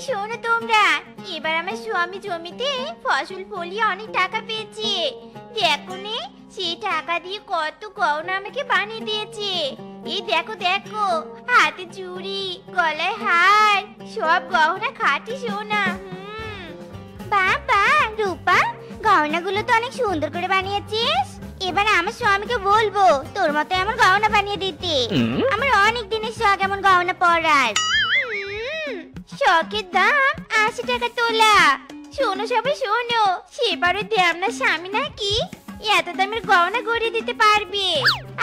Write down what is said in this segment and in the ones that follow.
শোনো তোমরা, এবার আমার স্বামী জমিতে ফসল ফলিয়ে অনেক টাকা পেয়েছে। দেখো নে, সেই টাকা দিয়ে কত গয়না আমাকে বানিয়ে দিয়েছে। এই দেখো দেখো, হাতে চুড়ি, গলায় হার, সব গহনা খাঁটি সোনা। বাবা রূপা, গহনাগুলো তো অনেক সুন্দর করে বানিয়েছিস। এবার আমার স্বামীকে বলবো তোর মতো এমন গহনা বানিয়ে দিতে। আমার অনেক দিনের শখ এমন গহনা পরার। শখের দাম ৮০ টাকা তোলা। শোনো সবাই শোনো, সেবারও দেবনার স্বামী নাকি এত দামের গহনা গড়িয়ে দিতে পারবে।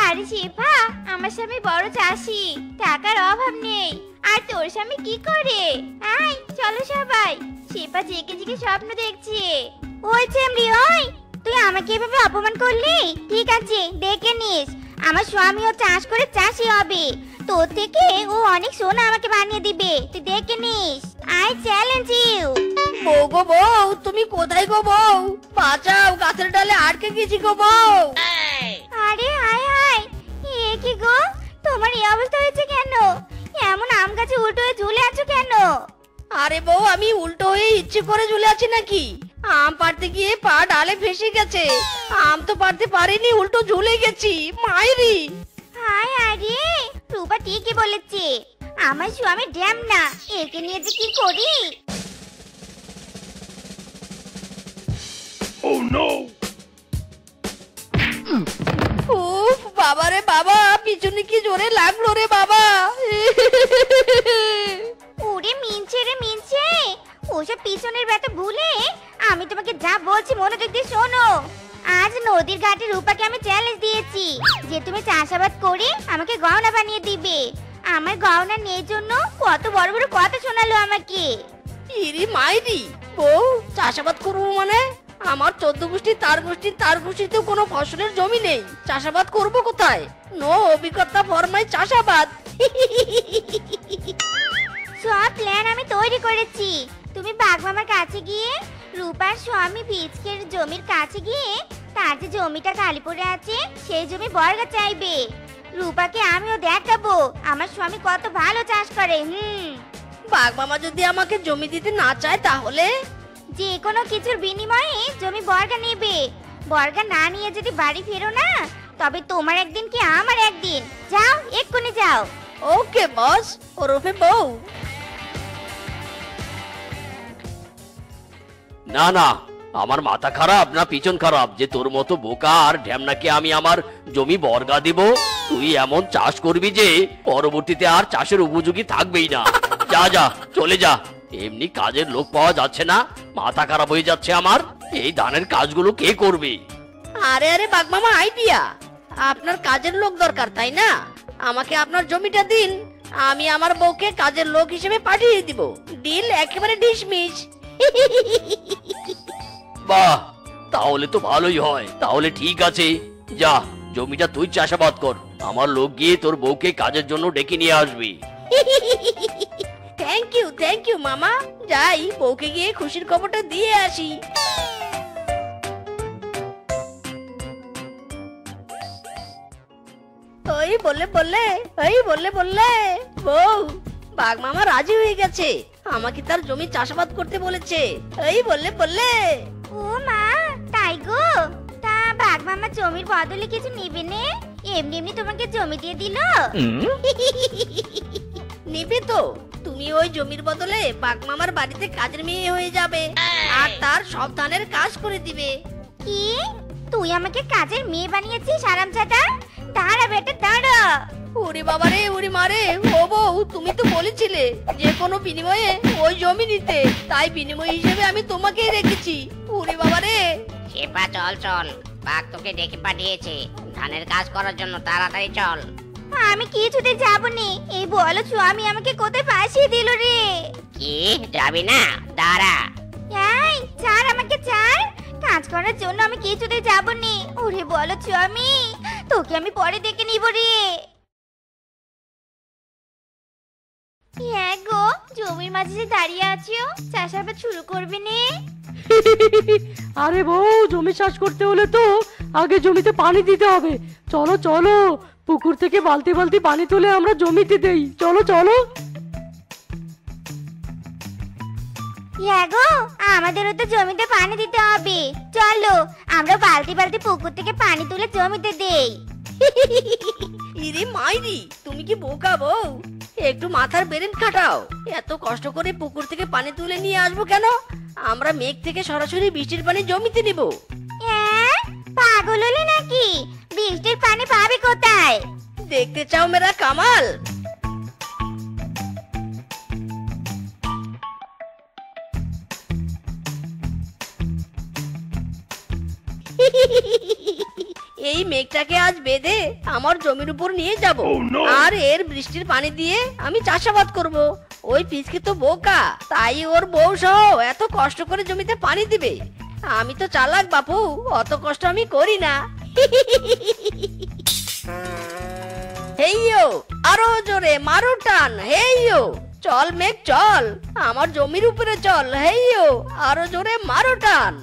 আরে শেফা, আমার স্বামী বড় চাষি, টাকার অভাব নেই। আর তোর স্বামী কি করে? আয় চলো সবাই, শেফা জেগে জেগে স্বপ্ন দেখছে। ওই চেমড়ি ওই, তুই আমাকে এভাবে অপমান করলি? ঠিক আছে, দেখে নিস, আমার স্বামীও চাষ করে চাষি হবে। তোর থেকে ও অনেক সোনা আমাকে বানিয়ে দিবে, তুই দেখে নিস। I challenge you. বউ গো বউ, তুমি কোথায় গো বউ? বাঁচাও, গাছের ডালে আটকে গেছি গো বউ। আরে হায় হায়, এ কি গো, তোমার এই অবস্থা হয়েছে কেন? এমন আম গাছে উল্টো হয়ে ঝুলে আছো কেন? আরে বউ, আমি উল্টো হয়ে ইচ্ছে করে ঝুলে আছি নাকি? আম পাড়তে গিয়ে পা ডালে ফেসে গেছে। আম তো পাড়তে পারিনি, উল্টো ঝুলে গেছি। মাইরি হায় আরে, রূপা ঠিকই বলেছে, আমার স্বামী ড্যাম না, একে নিয়ে যে কি করি। Oh no! উফ বাবা রে বাবা, পিছনে কি জোরে লাগলো রে বাবা। ওরে মিনছে রে মিনছে, ওসব পিছনের ব্যথা ভুলে আমি তোমাকে যা বলছি মনোযোগ দিয়ে শোনো। আজ নদীর ঘাটে রূপাকে আমি চ্যালেঞ্জ দিয়েছি যে তুমি চাষাবাদ করে আমাকে গহনা বানিয়ে দিবে। আমার গহনা নেই জন্য কত বড় বড় কথা শোনালো আমাকে। ইরি মাইরি, বউ চাষাবাদ করবো মানে? আমার 14 গোষ্ঠী তার গোষ্ঠী, তার গোষ্ঠীতেও কোনো ফসলের জমি নেই, চাষাবাদ করবো কোথায়? নো অভিজ্ঞতা ফরমাই চাষাবাদ। সব প্ল্যান আমি তৈরি করেছি। তুমি বাগমামার কাছে গিয়ে রূপার স্বামী ভিজকের জমির কাছে গিয়ে তার যে জমিটা খালি পড়ে আছে সেই জমি বর্গা চাইবে। রূপাকে আমিও দেখাবো আমার স্বামী কত ভালো চাষ করে। বাঘ মামা যদি আমাকে জমি দিতে না চায় তাহলে? যে কোনো কিছুর বিনিময়ে জমি বর্গা নেবে। বর্গা না নিয়ে যদি বাড়ি ফেরো না, তবে তোমার একদিন কি আমার একদিন। যাও, এক্ষুনি যাও। ওকে বস, ওরফে বউ। না না, আমার মাথা খারাপ না পিছন খারাপ যে তোর মতো বোকা আর ঢ্যামনাকে আমি আমার জমি বর্গা দিব? তুই এমন চাষ করবি যে পরবর্তীতে আর চাষের উপযোগী থাকবেই না। যা যা, চলে যা, এমনি কাজের লোক পাওয়া যাচ্ছে না, মাথা খারাপ হয়ে যাচ্ছে আমার। এই ধানের কাজগুলো কে করবে? আরে আরে বাঘ মামা, আইডিয়া। আপনার কাজের লোক দরকার তাই না? আমাকে আপনার জমিটা দিন, আমি আমার বউকে কাজের লোক হিসেবে পাঠিয়ে দিব। ডিল একেবারে ডিসমিস। বাহ, তাহলে তো ভালোই হয়। তাহলে ঠিক আছে, যা, জমিটা তুই চাষাবাদ কর, আমার লোক গিয়ে তোর বউকে কাজের জন্য ডেকে নিয়ে আসবি। থ্যাংক ইউ মামা। যাই, বউকে গিয়ে খুশির খবরটা দিয়ে আসি। ওই বললে বউ, বাঘ মামা রাজি হয়ে গেছে, আমাকে তার জমি চাষাবাদ করতে বলেছে। এই বললে। ও মা, তাই গো? তা বাগমামা জমির বদলে কিছু নিবে নে? এমনি এমনি তোমাকে জমি দিয়ে দিল? নিবে তো। তুমি ওই জমির বদলে বাঘ মামার বাড়িতে কাজের মেয়ে হয়ে যাবে আর তার সব ধানের কাজ করে দিবে। কি? তুই আমাকে কাজের মেয়ে বানিয়েছিস হারামজাদা? দাঁড়া বেটা দাঁড়া। ওরে বাবা রে, ওরে মারে। ও বউ, তুমি তো বলেছিলে যে কোনো বিনিময়ে ওই জমি নিতে, তাই বিনিময় হিসেবে আমি তোমাকেই রেখেছি। ওরে বাবা রে। শেফা চল চল, বাঘ তোকে ডেকে পাঠিয়েছে ধানের কাজ করার জন্য, তাড়াতাড়ি চল। আমি কিছুতে যাবো নি। এই বলো স্বামী আমাকে কোথায় ফাঁসিয়ে দিল রে। কি যাবি না? দাঁড়া। এই ছাড় আমাকে, ছাড়। কাজ করার জন্য আমি কিছুতে যাবো নি। ওরে বলো স্বামী, তোকে আমি পরে দেখে নিব রে। হ্যাঁ গো, জমির মাঝে যে দাঁড়িয়ে আছো, চাষাবাদ শুরু করবে নে? আরে বউ, জমি চাষ করতে হলে তো আগে জমিতে পানি দিতে হবে। চলো চলো, পুকুর থেকে বালতি বালতি পানি তুলে আমরা জমিতে দেই। চলো চলো। গো, আমাদেরও তো জমিতে পানি দিতে হবে। চলো আমরা বালতি বালতি পুকুর থেকে পানি তুলে জমিতে দেই। ইরে মাইরি, তুমি কি বোকা বউ? একটু মাথার ব্রেন খাটাও। এত কষ্ট করে পুকুর থেকে পানি তুলে নিয়ে আসবো কেন? আমরা মেঘ থেকে সরাসরি বৃষ্টির পানি জমিতে নিব। হ্যাঁ, পাগল হলে নাকি? বৃষ্টির পানি পাবে কোথায়? দেখতে চাও মেরা কামাল? এই মেঘটাকে আজ বেঁধে আমার জমির উপর নিয়ে যাব, আর এর বৃষ্টির পানি দিয়ে আমি চাষাবাদ করব। ওই পিচকে তো বোকা, তাই ওর বউ সহ এত কষ্ট করে জমিতে পানি দিবে। আমি তো চালাক বাপু, অত কষ্ট আমি করি না। হেইয়ো, আরো জোরে মারো টান। হেইয়ো, চল মেঘ চল, আমার জমির উপরে চল। হেইয়ো, আরো জোরে মারো টান।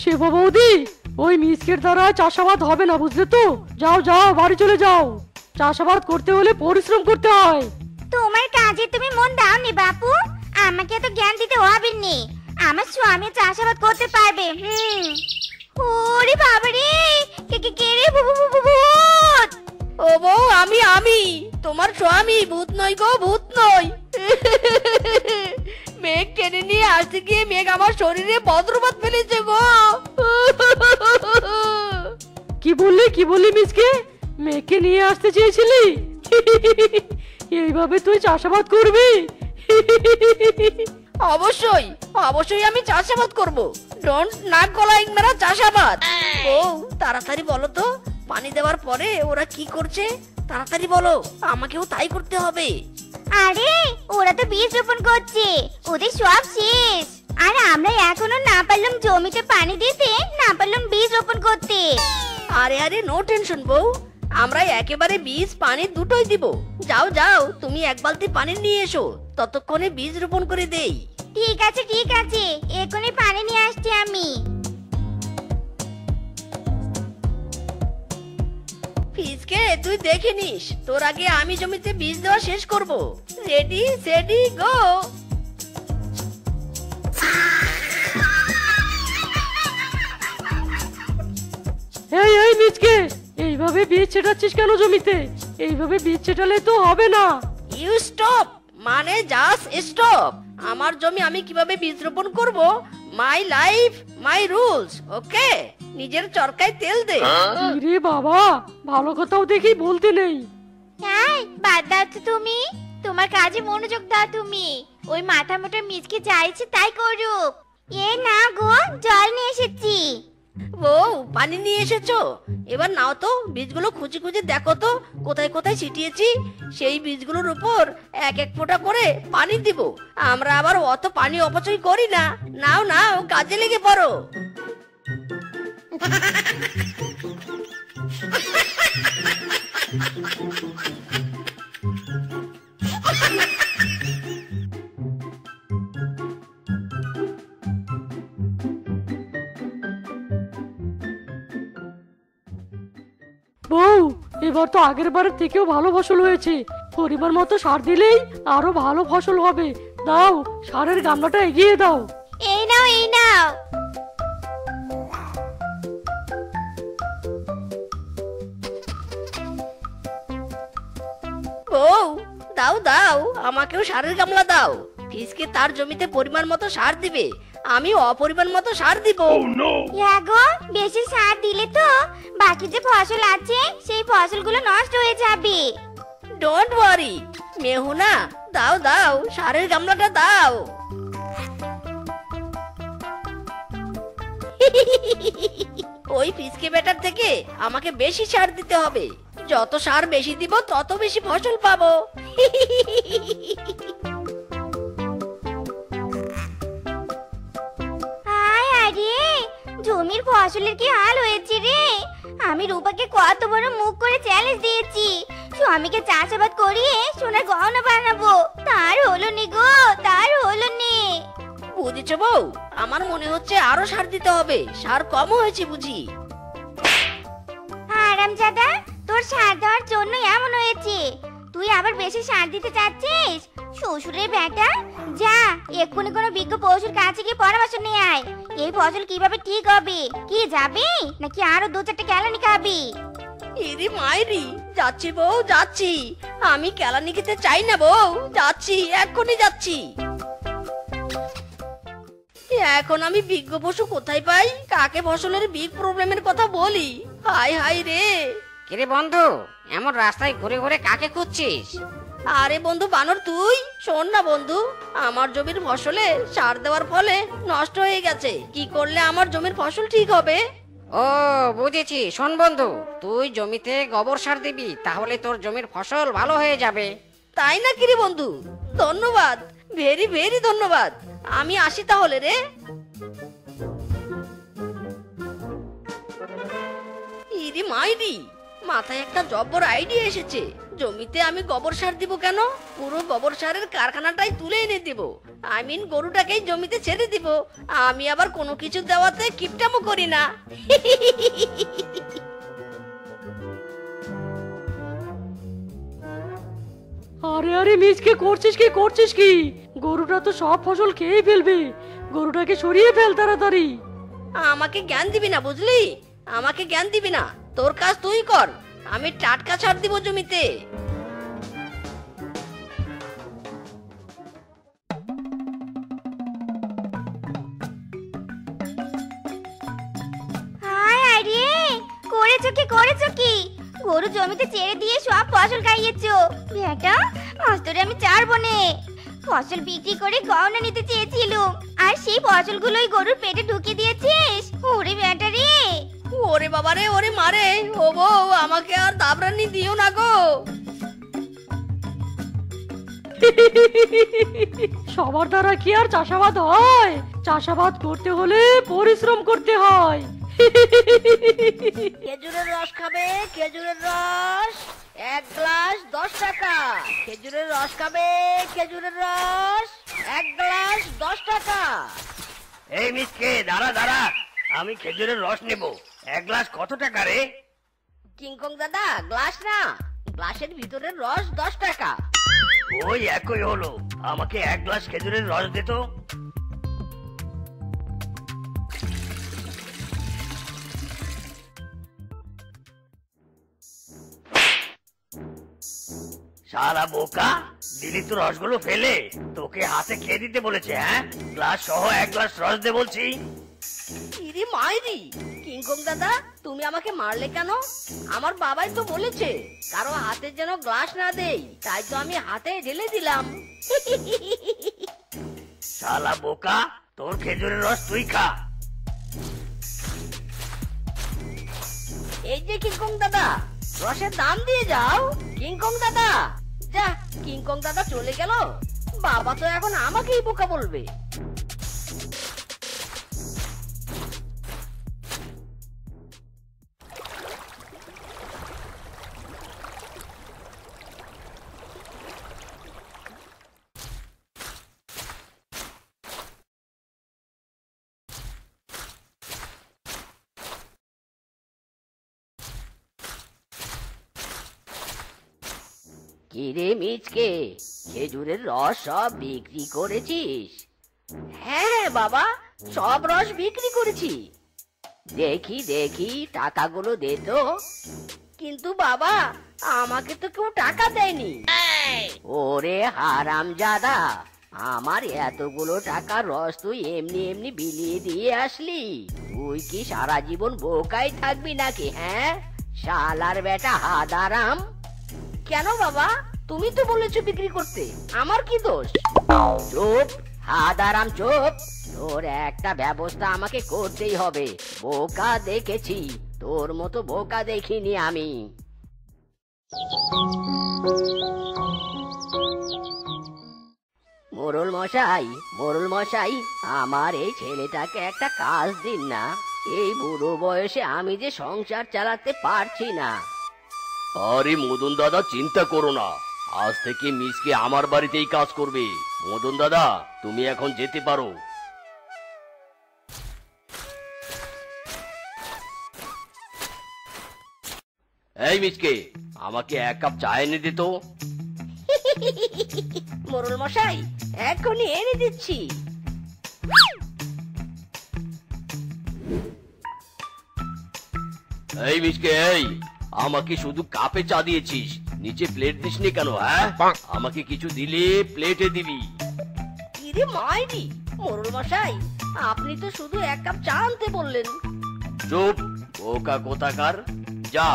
শেফা বৌদি, ওই মিসকের দ্বারা চাষাবাদ হবে না, বুঝলে তো? যাও যাও, বাড়ি চলে যাও। চাষাবাদ করতে হলে পরিশ্রম করতে হয়। তোমার কাজে তুমি মন দাওনি বাপু, আমাকে এত জ্ঞান দিতে হবে নি। আমার স্বামী চাষাবাদ করতে পারবে। ওরে বাবারে, কে রে? ভূত! ও বউ, আমি তোমার স্বামী। ভূত নই গো, ভূত নই। মেঘ টেনে নিয়ে আসতে গিয়ে মেঘ আমার শরীরে বজ্রপাত ফেলেছে গো। কি বললি মিসকে? মেয়েকে নিয়ে আসতে চেয়েছিলি? এইভাবে তুই চাষাবাদ করবি? অবশ্যই অবশ্যই আমি চাষাবাদ করব। ডোন্ট নাক গলা ইংমারা চাষাবাদ। বউ, তাড়াতাড়ি বলো তো, পানি দেওয়ার পরে ওরা কি করছে? তাড়াতাড়ি বলো, আমাকেও তাই করতে হবে। আরে ওরা তো বীজ রোপণ করছে, ওদের সব শেষ। আর আমরা এখনো না পারলাম জমিতে পানি দিতে, না পারলাম বীজ রোপণ করতে। আরে আরে, নো টেনশন বউ, আমরা একেবারে বীজ পানি দুটোই দিব। যাও যাও, তুমি এক বালতি পানি নিয়ে এসো, ততক্ষণে বীজ রোপণ করে দেই। ঠিক আছে, এখনই পানি নিয়ে আসছি আমি। ফিসকে তুই দেখে নিস, তোর আগে আমি জমিতে বীজ দেওয়া শেষ করব। রেডি সেডি গো। এই মিসকে, এইভাবে বীজ ছেটাচ্ছিস কেন জমিতে? এইভাবে বীজ ছেটালে তো হবে না। ইউ স্টপ, মানে জাস্ট স্টপ। আমার জমি আমি কিভাবে বীজ রোপণ করব, মাই লাইফ মাই রুলস, ওকে? নিজের চরকায় তেল দে। রে বাবা, ভালো কথাও দেখি বলতে নেই। হ্যাঁ, বাদ দাও তো তুমি। তোমার কাজে মনোযোগ দাও তুমি। ওই মাথা মোটা মিচকে চাইছে তাই করুক। এ না গো, জল নিয়ে এসেছি। বউ, পানি নিয়ে এসেছো? এবার নাও তো, বীজগুলো খুঁজে খুঁজে দেখো তো কোথায় কোথায় ছিটিয়েছি। সেই বীজগুলোর উপর এক এক ফোঁটা করে পানি দিব। আমরা আবার অত পানি অপচয় করি না। নাও নাও, কাজে লেগে পড়ো। বউ, এবার তো আগের বারের থেকেও ভালো ফসল হয়েছে। পরিমাণ মতো সার দিলেই আরো ভালো ফসল হবে। দাও, সারের গামলাটা এগিয়ে দাও। এই নাও, এই নাও। বউ, দাও দাও, আমাকেও সারের গামলা দাও। ফিসকে তার জমিতে পরিমাণ মতো সার দিবে, আমি অপরিমাণ মতো সার দিব। হ্যাঁ গো, বেশি সার দিলে তো বাকি যে ফসল আছে সেই ফসলগুলো নষ্ট হয়ে যাবে। ডোন্ট ওয়ারি মেহুনা, দাও দাও, সারের গামলাটা দাও। ওই ফিসকে বেটার থেকে আমাকে বেশি সার দিতে হবে। যত সার বেশি দিব তত বেশি ফসল পাবো। হায় আরে, জমির ফসলের কি হাল হয়েছে রে। আমি রূপাকে কত বড় মুখ করে চ্যালেঞ্জ দিয়েছি, স্বামীকে চাষাবাদ করিয়ে সোনার গহনা বানাবো, তার হলো নি গো, তার হলো নি। বুঝেছো বউ, আমার মনে হচ্ছে আরো সার দিতে হবে, সার কম হয়েছে বুঝি। হারামজাদা, তোর সার দেওয়ার জন্য এমন হয়েছে। তুই আবার বেশি সার দিতে চাচ্ছিস? শ্বশুরের বেটা, যা এক্ষুনি কোনো বিজ্ঞ পশুর কাছে গিয়ে পরামর্শ নিয়ে আয়। এই ফসল কিভাবে ঠিক হবে? কি যাবি নাকি আরো দু চারটে কেলানি খাবি? ইরি মাইরি, যাচ্ছি বউ যাচ্ছি। আমি কেলানি খেতে চাই না বউ, যাচ্ছি এক্ষুনি যাচ্ছি। এখন আমি বিজ্ঞ পশু কোথায় পাই? কাকে ফসলের বিগ প্রবলেমের কথা বলি? হাই হাই রে। কিরে বন্ধু, এমন রাস্তায় ঘুরে ঘুরে কাকে খুঁজছিস? আরে বন্ধু বানর, তুই শোন না বন্ধু, আমার জমির ফসলে সার দেওয়ার ফলে নষ্ট হয়ে গেছে। কি করলে আমার জমির ফসল ঠিক হবে? ও বুঝেছি, শোন বন্ধু, তুই জমিতে গোবর সার দিবি, তাহলে তোর জমির ফসল ভালো হয়ে যাবে। তাই না কিরে বন্ধু? ধন্যবাদ, ভেরি ভেরি ধন্যবাদ। আমি আসি তাহলে রে। ইরি মাইরি, মাথায় একটা জব্বর আইডিয়া এসেছে। জমিতে আমি গোবর সার দিব কেন? পুরো গোবর সারের কারখানাটাই তুলে এনে দিব। গরুটাকেই জমিতে ছেড়ে দিব। আমি আবার কোনো কিছু দেওয়াতে কিপটামো করি না। আরে আরে মিচকে করছিস কি করছিস কি? গরুটা তো সব ফসল খেয়ে ফেলবে। গরুটাকে সরিয়ে ফেল তাড়াতাড়ি। আমাকে জ্ঞান দিবি না বুঝলি? আমাকে জ্ঞান দিবি না, তোর কাজ তুই কর। আমি টাটকা সার দিব জমিতে। হায় আরে, করেছো কি? গরু জমিতে ছেড়ে দিয়ে সব ফসল খাইয়েছো। বেটা, আজ তোরে আমি ছাড়বো নে। ফসল বিক্রি করে গহনা নিতে চেয়েছিলুম, আর সেই ফসলগুলোই গরুর পেটে ঢুকিয়ে দিয়েছিস। ওরে বেটা রে। ওরে বাবা রে, ওরে মারে। ও বউ, আমাকে আর দাবরানি দিও না গো। সবার দ্বারা কি আর চাষাবাদ হয়? চাষাবাদ করতে হলে পরিশ্রম করতে হয়। খেজুরের রস খাবে? খেজুরের রস 1 গ্লাস 10 টাকা। খেজুরের রস খাবে? খেজুরের রস 1 গ্লাস 10 টাকা। এই মিসকে, দাঁড়া দাঁড়া, আমি খেজুরের রস নেব। 1 গ্লাস কত টাকা রে? কিংকং দাদা, গ্লাস না, গ্লাসের ভিতরের রস 10 টাকা। ওই একই হলো, আমাকে 1 গ্লাস খেজুরের রস দে তো। শালা বোকা, দিলি তো রসগুলো ফেলে। তোকে হাতে খেয়ে দিতে বলেছে? হ্যাঁ, গ্লাস সহ 1 গ্লাস রস দে বলছি। ইরি মাইরি, কিংকং দাদা, তুমি আমাকে মারলে কেন? আমার বাবাই তো বলেছে কারো হাতে যেন গ্লাস না দেই, তাই তো আমি হাতে ঢেলে দিলাম। শালা বোকা, তোর খেজুরের রস তুই খা। এই যে কিংকং দাদা, রসের দাম দিয়ে যাও। কিংকং দাদা, যা, কিংকং দাদা চলে গেল। বাবা তো এখন আমাকেই বোকা বলবে। কিরে মিচকে, খেজুরের রস সব বিক্রি করেছিস? হ্যাঁ বাবা, সব রস বিক্রি করেছি। দেখি দেখি, টাকাগুলো দে তো। কিন্তু বাবা, আমাকে তো কেউ টাকা দেয়নি। ওরে হারামজাদা, আমার এতগুলো টাকার রস তুই এমনি এমনি বিলিয়ে দিয়ে আসলি? তুই কি সারা জীবন বোকাই থাকবি নাকি? হ্যাঁ, শালার বেটা হাদারাম। কেন বাবা, তুমি তো বলেছো বিক্রি করতে, আমার কি দোষ? চুপ হাদারাম, চুপ। তোর একটা ব্যবস্থা আমাকে করতেই হবে। বোকা দেখেছি, তোর মতো বোকা দেখিনি আমি। মোড়ল মশাই, আমার এই ছেলেটাকে একটা কাজ দিন না। এই বুড়ো বয়সে আমি যে সংসার চালাতে পারছি না। আরে মদন দাদা, চিন্তা করো না, আজ থেকে মিসকে আমার বাড়িতেই কাজ করবে। মদন দাদা, তুমি এখন যেতে পারো। এই মিচকে, আমাকে 1 কাপ চা এনে দে তো। মোড়ল মশাই, এখনই এনে দিচ্ছি। এই মিচকে, এই আমাকে শুধু কাপে চা দিয়েছিস, নিচে প্লেট দিসনি কেন? হ্যাঁ, আমাকে কিছু দিলে প্লেটে দিবি। ইরে মাইরি, মোড়ল মশাই, আপনি তো শুধু 1 কাপ চা আনতে বললেন। চুপ, বোকা কোথাকার। যা,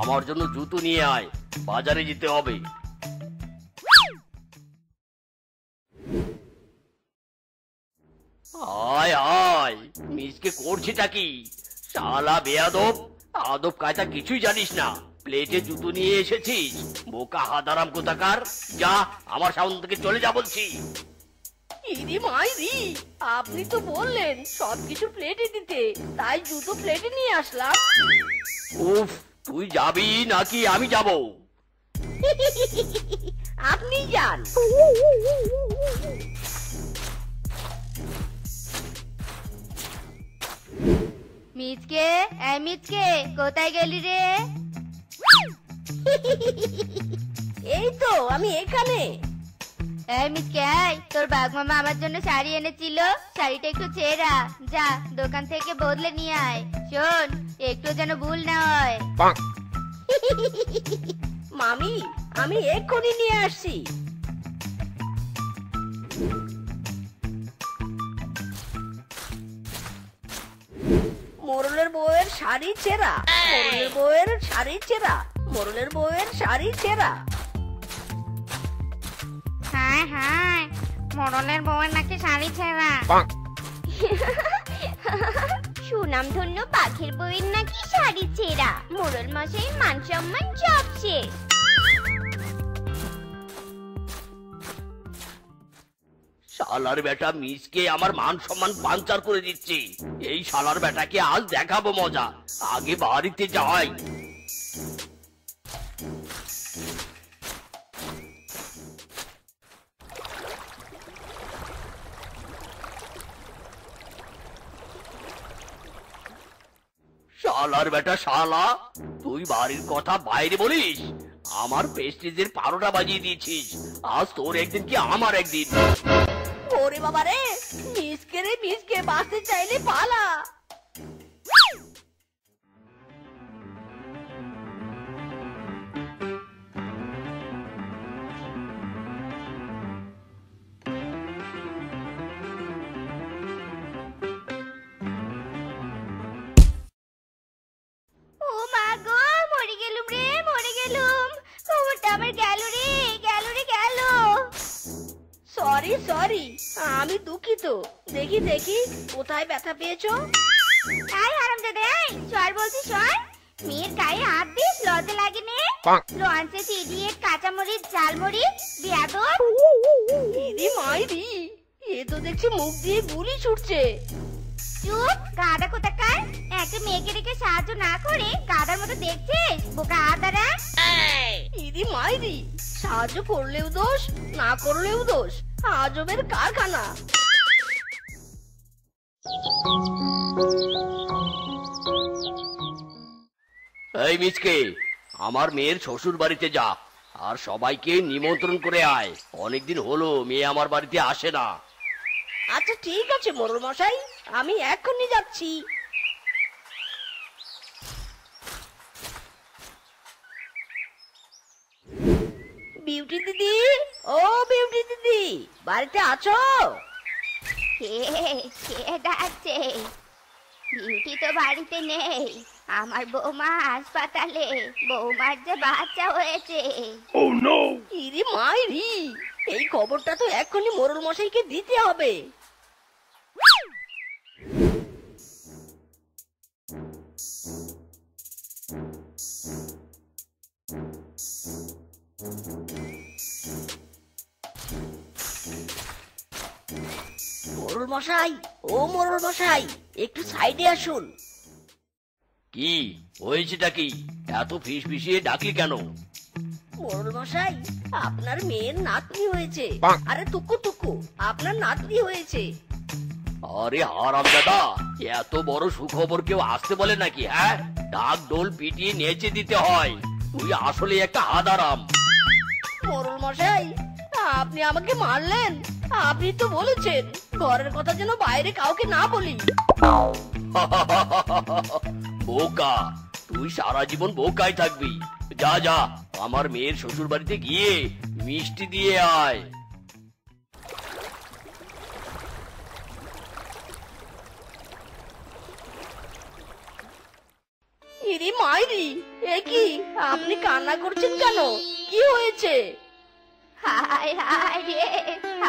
আমার জন্য জুতো নিয়ে আয়, বাজারে যেতে হবে। আয় আয়, মিসকে করছিটা কি? শালা বেয়াদব, আদব কায়দা কিছুই জানিস না, প্লেটে জুতো নিয়ে এসেছিস, বোকা হাদারাম কোথাকার। যা, আমার সামনে থেকে চলে যা বলছি। ইরে মাইরি, আপনি তো বললেন সবকিছু প্লেটে দিতে, তাই জুতো প্লেটে নিয়ে আসলাম। উফ, তুই যাবি নাকি আমি যাব? আপনি যান। মিচকে, এই মিচকে, কোথায় গেলি রে? এই তো আমি এখানে। এই মিচকে, এই তোর বাঘ মামা আমার জন্য শাড়ি এনেছিল, শাড়িটা একটু ছেঁড়া, যা দোকান থেকে বদলে নিয়ে আয়। শোন, একটু যেন ভুল না হয়। মামি, আমি এক্ষুনি নিয়ে আসছি। মোরলের বউয়ের শাড়ি ছেঁড়া, মোরলের বউয়ের শাড়ি ছেঁড়া, মোরলের বউয়ের শাড়ি ছেঁড়া। হায় হায়, মোড়লের বউয়ের নাকি শাড়ি ছেঁড়া। সুনাম ধন্য পাখির বউয়ের নাকি শাড়ি ছেঁড়া। মোড়ল মশাই মান সম্মান সব শেষ। শালার বেটা মিসকে আমার মান সম্মান পাঞ্চার করে দিচ্ছে। এই শালার বেটাকে আজ দেখাবো মজা, আগে বাড়িতে যাই। শালার বেটা শালা, তুই বাড়ির কথা বাইরে বলিস, আমার প্রেস্টিজের 12টা বাজিয়ে দিয়েছিস। আজ তোর একদিন কি আমার একদিন। ওরে বাবা রে, মিসকে রে মিসকে, বাঁচতে চাইলে পালা। ও মা গো, মরে গেলুম রে, মরে গেলুম। খবরটা আমার গেল রে, গেল রে, গেল। সরি সরি, আমি দুঃখিত। দেখি দেখি, কোথায় ব্যথা পেয়েছো? আয় হারামজাদা, আয়, সর বলছি সর। মেয়ের গায়ে হাত দিস, লজ্জা লাগে নে? লঞ্চে ইডিয়েট, কাঁচামরিচ, ঝালমরিচ, বেয়াদব। ইরে মাইরি, এ তো দেখছি মুখ দিয়ে গুলি ছুটছে। চুপ, গাদা কোথাকার। একটা মেয়েকে রেখে সাহায্য না করে গাদার মতো দেখছিস, বোকা হাতারা। ইরি মাইরি, সাহায্য করলেও দোষ, না করলেও দোষ, আজবের কারখানা। এই মিচকে, আমার মেয়ের শ্বশুর বাড়িতে যা, আর সবাইকে নিমন্ত্রণ করে আয়। অনেকদিন হলো মেয়ে আমার বাড়িতে আসে না। আচ্ছা ঠিক আছে মোড়ল মশাই, আমি এক্ষুনি যাচ্ছি। বিউটি দিদি, ও বিউটি দিদি, বাড়িতে আছো? কে ডাকছে? বিউটি তো বাড়িতে নেই, আমার বৌমা হাসপাতালে। বৌমার যে বাচ্চা হয়েছে। ইরি মাইরি, এই খবরটা তো এক্ষুনি মোড়ল মশাইকে দিতে হবে। মোড়ল মশাই, ও মোড়ল মশাই, একটু সাইডে আসুন। কি হয়েছেটা কি? এত ফিসফিসিয়ে ডাকলি কেন? মোড়ল মশাই, আপনার মেয়ের নাতনি হয়েছে। আরে টুকু টুকু, আপনার নাতনি হয়েছে। আরে হারামজাদা, এত বড় সুখবর কেউ আসতে বলে নাকি? হ্যাঁ, ডাক ডোল পিটিয়ে নেচে দিতে হয়। তুই আসলে একটা হাদারাম। মোরল মশাই, আপনি আমাকে মারলেন? আপনি তো বলেছেন ঘরের কথা যেন বাইরে কাউকে না বলি। বোকা, তুই সারা জীবন বোকাই থাকবি। যা যা, আমার মেয়ের শ্বশুর বাড়িতে গিয়ে মিষ্টি দিয়ে আয়। ইরি মাইরি, এ কি আপনি কান্না করছেন কেন? কি হয়েছে? হায় হায় রে,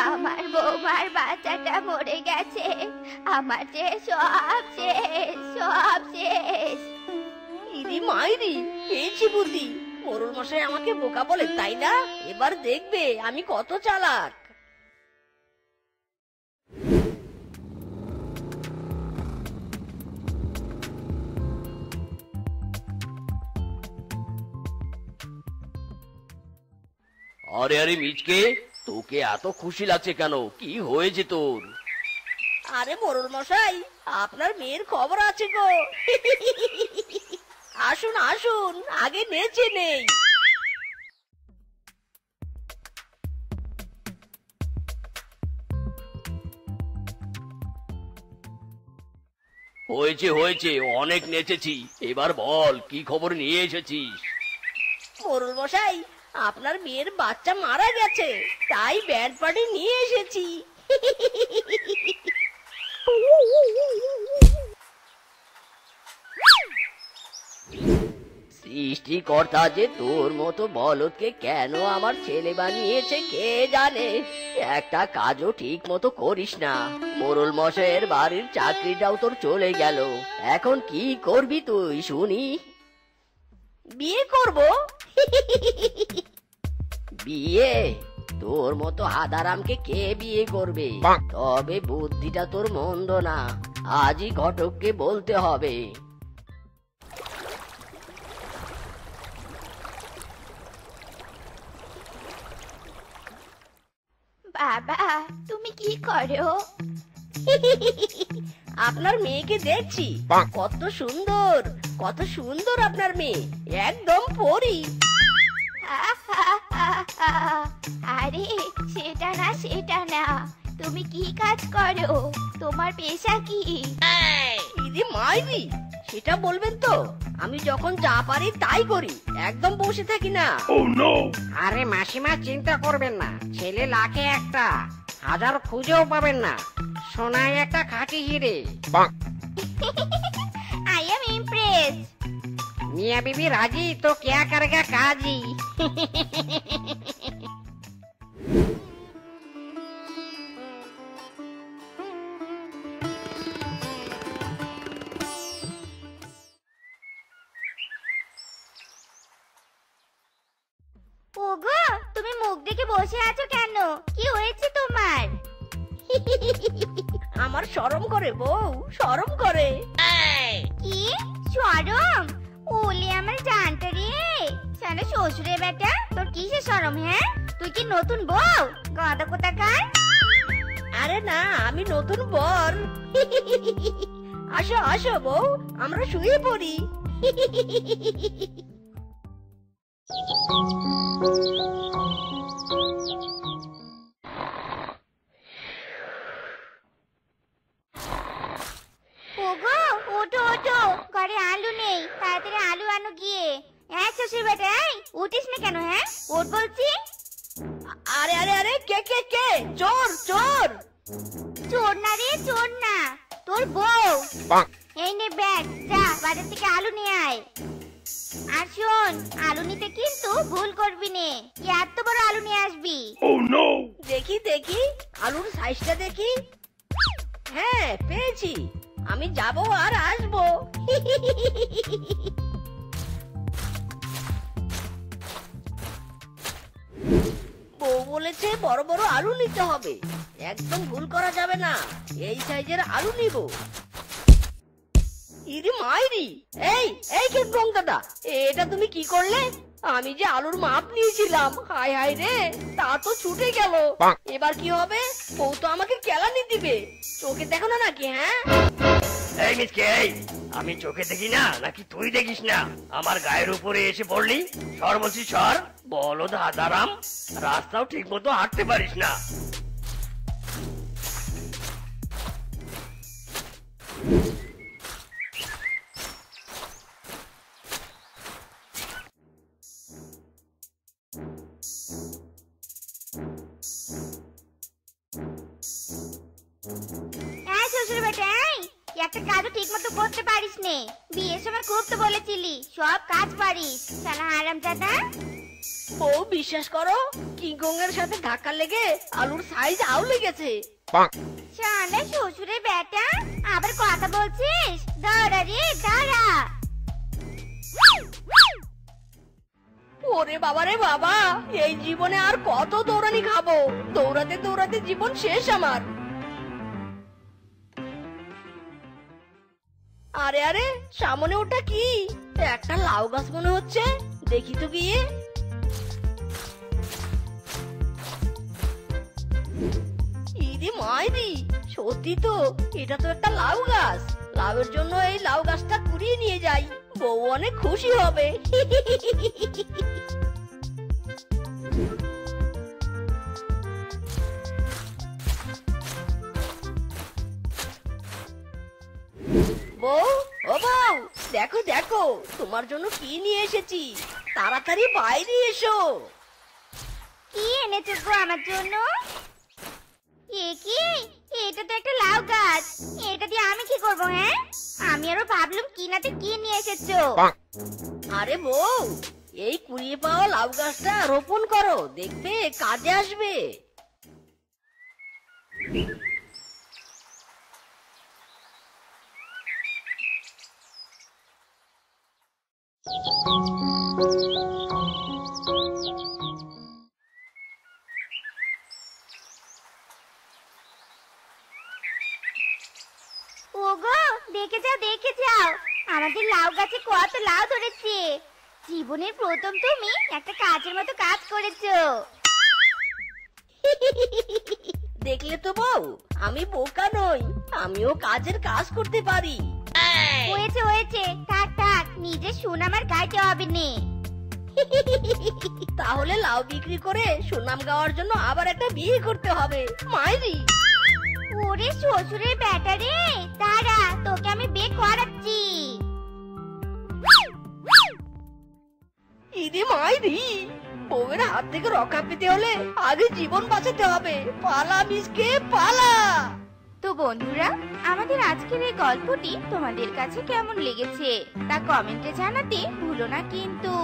আমার বৌমার বাচ্চাটা মরে গেছে। আমার যে সব শেষ, সব শেষ। ইরি মাইরি, পেয়েছি বুদ্ধি। মোরল মশাই আমাকে বোকা বলে, তাই না? এবার দেখবে আমি কত চালাক। আরে আরে মিচকে, তোকে এত খুশি লাগছে কেন? কি হয়েছে তোর? আরে মোরল মশাই, আপনার মেয়ের খবর আছে গো। আসুন আসুন, আগে নেচে নেই। হয়েছে হয়েছে, অনেক নেচেছি। এবার বল, কি খবর নিয়ে এসেছিস? মোরল মশাই, আপনার মেয়ের বাচ্চা মারা গেছে, তাই ব্যান্ড পার্টি নিয়ে এসেছি। সৃষ্টিকর্তা যে তোর মতো বলদকে কেন আমার ছেলে বানিয়েছে কে জানে। একটা কাজও ঠিক মতো করিস না। মোরল মশাইয়ের বাড়ির চাকরিটাও তোর চলে গেল। এখন কি করবি তুই শুনি? বিয়ে করব। বিয়ে? তোর মতো হাদারামকে কে বিয়ে করবে? তবে বুদ্ধিটা তোর মন্দ না, আজই ঘটককে বলতে হবে। বাবা, তুমি কি করো? আপনার মেয়েকে দেখছি, কত সুন্দর, কত সুন্দর আপনার মেয়ে, একদম পরী। আরে সেটা না, সেটা না। তুমি কি কাজ করো? তোমার পেশা কি? ইদি মাইরি, সেটা বলবেন তো? আমি যখন যা পারি তাই করি, একদম বসে থাকি না। আরে মাসিমা, চিন্তা করবেন না, ছেলে লাখে একটা, হাজার খুঁজেও পাবেন না। সোনায় একটা খাঁটি হিরে। I am Impress. মিয়া বিবি রাজি তো क्या करेगा काजी। ওগো, তুমি মুখ দেখে বসে আছো কেন? কি হয়েছে তোমার? আমার শরম করে বউ, শরম করে। কি শরম? ওলে আমার জানটা রে। সারা শ্বশুরে বেটা, তোর কিসের শরম? হ্যাঁ, তুই কি নতুন বউ? গাদা কোথাকার। আরে না, আমি নতুন বর। আসো আসো বউ, আমরা শুয়ে পড়ি। ওগো, ওঠো ওঠো, ঘরে আলু নেই, তাড়াতাড়ি আলু আনো গিয়ে। হ্যাঁ শ্বশুর বেটা, এই উঠিস না কেন? হ্যাঁ, ওঠ বলছি। আরে আরে আরে, কে কে কে? চোর চোর। চোর না রে, চোর না, তোর বউ। এই নে ব্যাগ, যা বাজার থেকে আলু নিয়ে আয়। আর শোন, আলু নিতে কিন্তু ভুল করবি নে। কি এত বড় আলু নিয়ে আসবি? দেখি দেখি, আলুর সাইজটা দেখি। হ্যাঁ, পেয়েছি। আমি যাব আর আসবো। বউ বলেছে বড় বড় আলু নিতে হবে, একদম ভুল করা যাবে না। এই সাইজের আলু নিব। ইরি মাইরি, এই এই খেতবং দাদা, এটা তুমি কি করলে? আমি যে আলুর মাপ নিয়েছিলাম, হাই হাই রে, তা তো ছুটে গেল। এবার কি হবে? বউ তো আমাকে কেলানি দিবে। চোখে দেখো না নাকি? হ্যাঁ, এই মিচকে, এই আমি চোখে দেখি না নাকি তুই দেখিস না? আমার গায়ের উপরে এসে পড়লি। সর বলছি সর। বলদ হাদারাম, রাস্তাও ঠিক মতো হাঁটতে পারিস না। এই শ্বশুর বেটা, একটা কাজও ঠিক মতো করতে পারিস নে। বিয়ের সময় খুব তো বলেছিলি সব কাজ পারিস, শালা হারামজাদা। বউ বিশ্বাস করো, কিংকং এর সাথে ধাক্কা লেগে আলুর সাইজ আউলে গেছে। শালা শ্বশুরের বেটা, আবার কথা বলছিস? দাঁড়া রে দাঁড়া। ওরে বাবা রে বাবা, এই জীবনে আর কত দৌড়ানি খাবো? দৌড়াতে দৌড়াতে জীবন শেষ আমার। আরে আরে, সামনে ওটা কি? একটা লাউ গাছ মনে হচ্ছে, দেখি তো গিয়ে। ইদি মাইরি, সত্যি তো, এটা তো একটা লাউ গাছ। লাউয়ের জন্য এই লাউ গাছটা কুড়িয়ে নিয়ে যাই, বউ অনেক খুশি হবে। বউ, ও বউ, দেখো দেখো, তোমার জন্য কি নিয়ে এসেছি। তাড়াতাড়ি বাইরে এসো। কি এনেছো গো আমার জন্য? এ কি? এটা তো একটা লাউ গাছ। এটা দিয়ে আমি কি করবো? হ্যাঁ, আমি আরো ভাবলাম কিনাতে কি নিয়ে এসেছো। আরে বউ, এই কুড়িয়ে পাওয়া লাউ গাছটা রোপণ করো, দেখবে কাজে আসবে। ওগো, দেখে যাও দেখে যাও, আমাদের লাউ গাছে কত লাউ ধরেছে। জীবনের প্রথম তুমি একটা কাজের মতো কাজ করেছো। দেখলে তো বউ, আমি বোকা নই, আমিও কাজের কাজ করতে পারি। হয়েছে হয়েছে, থাক থাক, নিজের সুনাম আর গাইতে হবে নে। তাহলে লাউ বিক্রি করে সুনাম গাওয়ার জন্য আবার একটা বিয়ে করতে হবে। মাইরি, ওরে শ্বশুরের বেটা রে, দাঁড়া, তোকে আমি বিয়ে করাচ্ছি। ইদি মাইরি, বউয়ের হাত থেকে রক্ষা পেতে হলে আগে জীবন বাঁচাতে হবে। পালা মিসকে পালা। তো বন্ধুরা, আমাদের আজকের এই গল্পটি তোমাদের কাছে কেমন লেগেছে তা কমেন্টে জানাতে ভুলো না কিন্তু।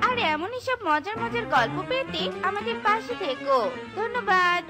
আর এমনই সব মজার মজার গল্প পেতে আমাদের পাশে থেকো। ধন্যবাদ।